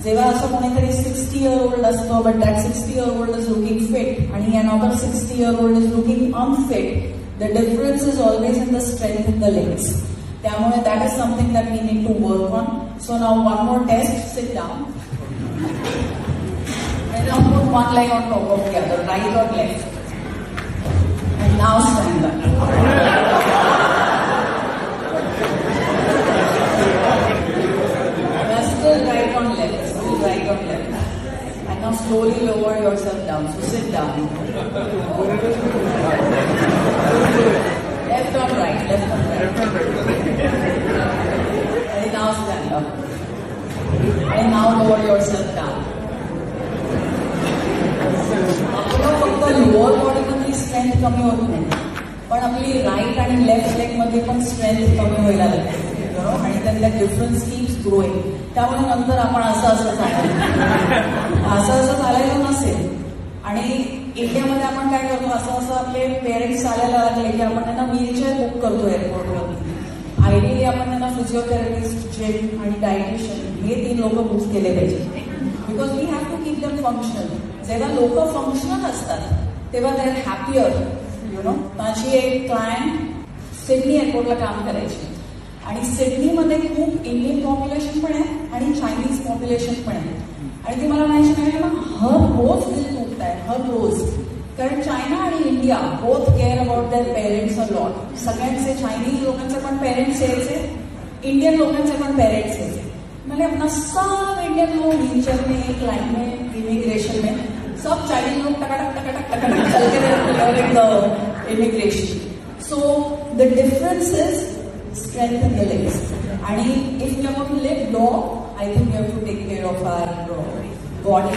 जेव्हा असं कोणीतरी 60 year old असतो, but that 60 year old is looking fit आणि another 60 year old is looking unfit, the difference is always in the strength in the legs. त्यामुळे that is something that we need to work on. So now one more test, sit down. And now put one leg on top of the other, right or left. And now stand up. Still right on left, still right on left. And now slowly lower yourself down, so sit down. Left on right, left on right. And now stand up. And now lower yourself down. आपलं फक्त lower बॉडीमधली strength कमी होत नाही, पण आपली right आणि left leg मध्ये पण स्ट्रेंथ कमी व्हायला लागते, आणि त्यातला डिफरन्स कीप्स ग्रोईंग. त्यामुळे नंतर आपण असं चालायचं नसेल. आणि इंडियामध्ये आपण काय करतो, असं आपले पेरेंट्स चालायला लागले की आपण त्यांना व्हीलचेअर बुक करतो एअरपोर्टवरती. आयडियली आपण त्यांना फिजिओथेरपिस्ट, जिम आणि डायटिशियन हे 3 लोक बुक केले पाहिजे, because we have to keep them functional. जेव्हा लोक फंक्शनल असतात तेव्हा दे आर हॅपियर. माझी एक क्लायंट सिडनी एअरपोर्टला काम करायची, आणि सिडनीमध्ये खूप इंडियन पॉप्युलेशन पण आहे आणि चायनीज पॉप्युलेशन पण आहे. आणि ती मला म्हणायची ना, हर रोज दिल दुखत आहे, हर रोज. कारण चायना आणि India both care about their parents a lot. सगळ्यांचे चायनीज लोकांचे पण पेरेंट्स यायचे, इंडियन लोकांचे पण पेरेंट्स यायचे. मैंने अपना सब इंडियन लोग व्हीलचेयर में, क्लाइन में, इमिग्रेशन में, सब चाइनीज लोग टकाटक टकाटक टकाटक चल के immigration. So the difference is strength in the legs. And if we are going to live long, I think we have to take care of our body.